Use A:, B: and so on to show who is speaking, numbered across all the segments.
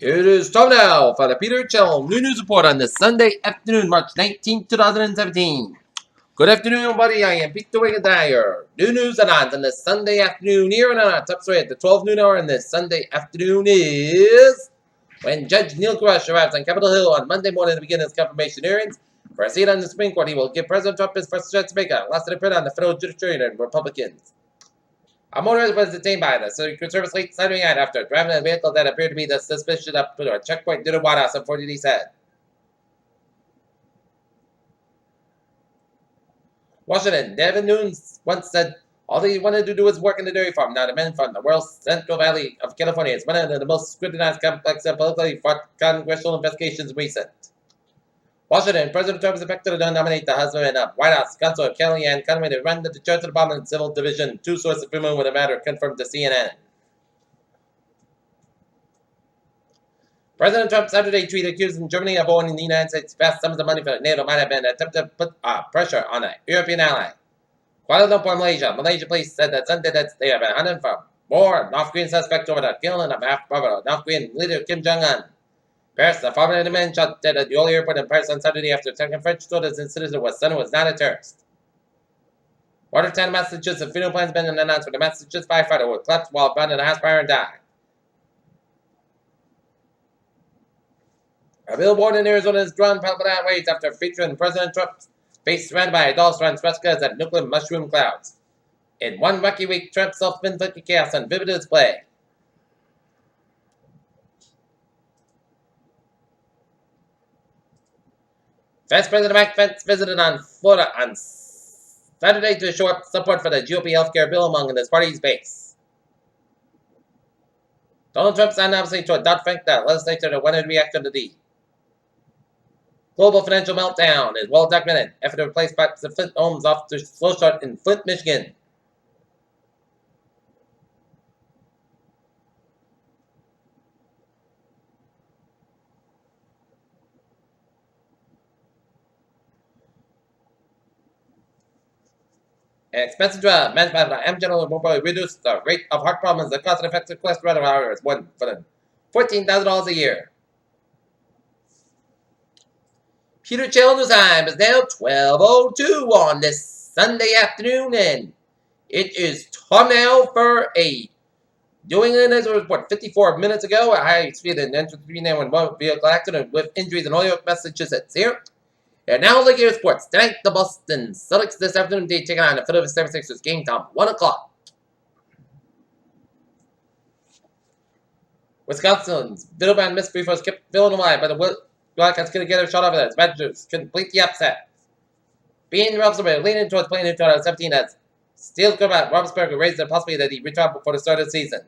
A: It is time now for the Peter Chell New News Report on this Sunday afternoon, March 19, 2017. Good afternoon, everybody. I am Peter Wiggins here. New news and odds on this Sunday afternoon here and on top story at the 12 noon hour on this Sunday afternoon is when Judge Neil Koresh arrives on Capitol Hill on Monday morning to begin his confirmation hearings. For a seat on the Supreme Court, he will give President Trump his first chance to make a last print on the federal judiciary and Republicans. A motorist was detained by the Secret Service late Saturday night after driving a vehicle that appeared to be the suspicion up to a checkpoint near the White House, unfortunately said. Washington, Devin Nunes once said all he wanted to do was work in the dairy farm. Now the man from the world's Central Valley of California is one of the most scrutinized, complex, and politically fought congressional investigations recent. Washington, President Trump is expected to nominate the husband of White House Counsel Kellyanne Conway to run the Justice Department Civil Division. Two sources familiar with the matter confirmed to CNN. President Trump Saturday tweeted accusing Germany of owing the United States vast sums of money for NATO might have been an attempt to put pressure on a European ally. Kuala Lumpur, Malaysia. Malaysia police said that Sunday that they have been hunting for more North Korean suspects over the killing of half-brother North Korean leader Kim Jong-un. Paris, the father man shot dead at the oil airport in Paris on Saturday after attacking French soldiers and citizen was son was not a terrorist. Watertown, Massachusetts. Funeral plans have been announced for the Massachusetts firefighter who collapsed while found in a house fire and died. A billboard in Arizona is drawn public outrage after featuring President Trump's face surrounded by adults throwing swastikas at nuclear mushroom clouds. In one wacky week, Trump self-inflicted chaos on vivid display. Vice President Mike Pence visited on Florida on Saturday to show up support for the GOP healthcare bill among his party's base. Donald Trump signed obviously to a Dodd-Frank that legislature that wanted to react to the global financial meltdown is well documented after to replace parts of Flint homes off the slow start in Flint, Michigan. An expensive drug manufactured by Amgen will reduce the rate of heart problems that cause an effective cholesterol however is one for them $14,000 a year. Peter Chell News Time is now 12:02 on this Sunday afternoon, and it is time now for a New England as report 54 minutes ago. A high-speed and entry 391 vehicle accident with injuries in Holyoke, Massachusetts. Here. And now, look at sports. Tonight, the Boston Celtics this afternoon, they take on the Philadelphia 76ers game time, 1 o'clock. Wisconsin's Middleman missed free throws kept Illinois, but the Wildcats couldn't get a shot off of that. Badgers complete the upset. Being Robsburg leaning towards playing in 2017 as Steele's quarterback Robsburg raised the possibility that he retired before the start of the season.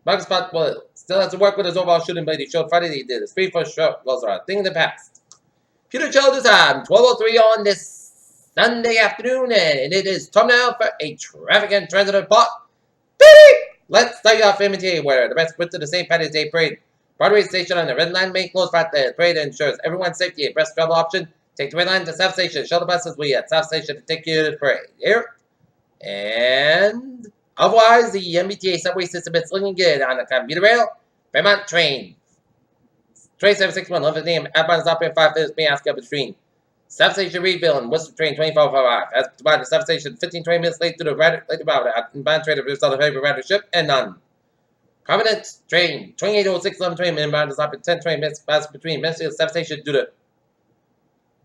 A: Marcus Pot still has to work with his overall shooting, but he showed Friday that he did. His free throw shot goals are a thing in the past. Peter Childers time, 12:03 on this Sunday afternoon, and it is time now for a traffic and transit report. Let's start off in MTA, where the best went to the St. Patrick's Day Parade. Broadway Station on the red line main closed for the parade ensures everyone's safety. A best travel option. Take the red line to South Station. Shuttle buses will be at South Station to take you to the parade. Here. And otherwise, the MBTA subway system is looking good on the commuter rail. Vermont train. Train 761, 11 a.m. Outbound is operating 5 minutes. May ask up between South Station Reedville and Worcester train 24:05. As to the South Station 15-20 minutes late to the late about inbound train of result of heavy ridership and none. Providence train 2806 11:20 inbound is operating 10-20 minutes pass between Mansfield South Station due to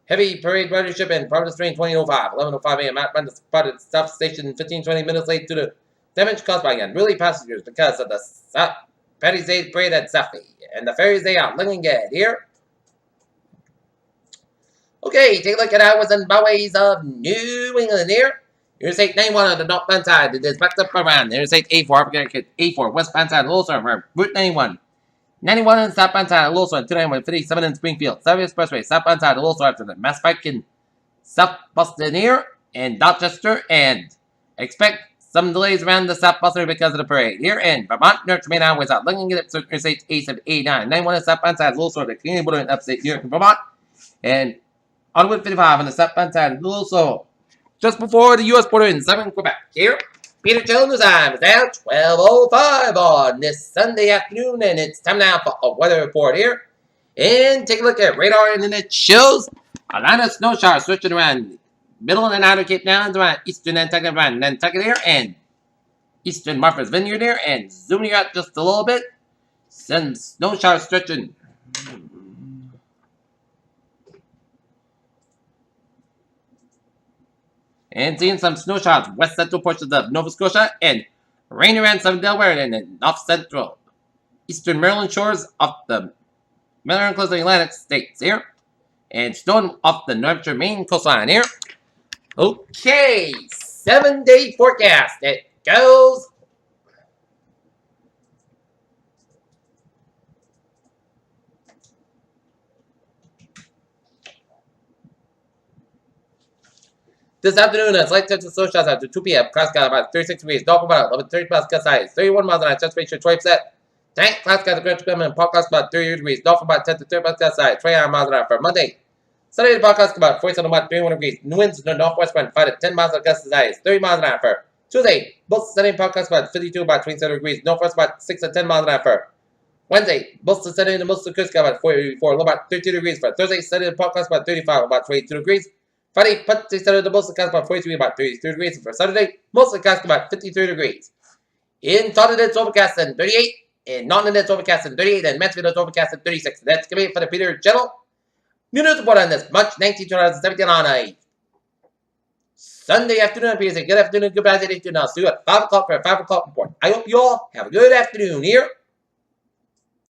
A: heavy parade ridership and Providence train 2005 11:05 a.m. outbound is spotted South Station 15-20 minutes late due to damage caused by unruly passengers because of the South Patty's Day parade at Southie. And the ferries, they are looking good here. Okay, take a look at hours and byways of New England here. Interstate 91 on the northbound side. It is backed up around. Interstate 84, A4, westbound side, Little Route 91. 91 on the southbound side, Little 291, 57 in Springfield. Southern Expressway, southbound side, Little after the Mass Pike in South Boston here, and Dorchester, and expect some delays around the South Boston because of the parade. Here in Vermont, North main highways out. Looking at it, Interstate 8789. 91 on the southbound side, Little the Canadian border in upstate New York and Vermont. And on 55 on the southbound side, Little just before the U.S. border in southern Quebec. Here. Peter Jones' time is now 12:05 on this Sunday afternoon, and it's time now for a weather report here. And take a look at radar, and then it shows a line of snow showers switching around middle and outer Cape Downs, around eastern Nantucket, around Nantucket here, and eastern Martha's Vineyard here, and zooming out just a little bit, some snow showers stretching. And seeing some snow showers west central portions of Nova Scotia, and rain around some Delaware and then north central eastern Maryland shores off the Maryland coast of the Atlantic states here, and snowing off the New Hampshire Maine coastline here. Okay, 7-day forecast. It goes. This afternoon, a slight touch of snow showers after 2 p.m. Clouds got about 36 degrees. North about 11:30 miles gust size. 31 miles an hour. Chance ratio 20%. Tonight, clouds got the ground to come in. Park about 30 degrees. North about 10 to 30 miles gust size. 29 miles an hour for Monday. Sunday, the podcast about 47 about 31 degrees. Winds in the northwest wind 5 to 10 miles an gust size. 30 miles an hour for Tuesday. Both Sunday podcast about 52 about 27 degrees. Northwest about 6 to 10 miles an hour for Wednesday. Both the Sunday and most of the coast got about 44, low about 32 degrees for Thursday. Sunday, the podcast about 35 about 22 degrees. Friday, Saturday, the most of the cast about 43, about 33 degrees. And for Saturday, most of the cast about 53 degrees. In Taunton, it's overcast and 38. In Naughton, it's overcast and 38. And Mansfield, it's overcast and 36. That's going to be it for the Peter Channel. New news report on this March 19, 2017 on a Sunday afternoon. Good afternoon, good afternoon. I'll see you at 5 o'clock for a 5 o'clock report. I hope you all have a good afternoon here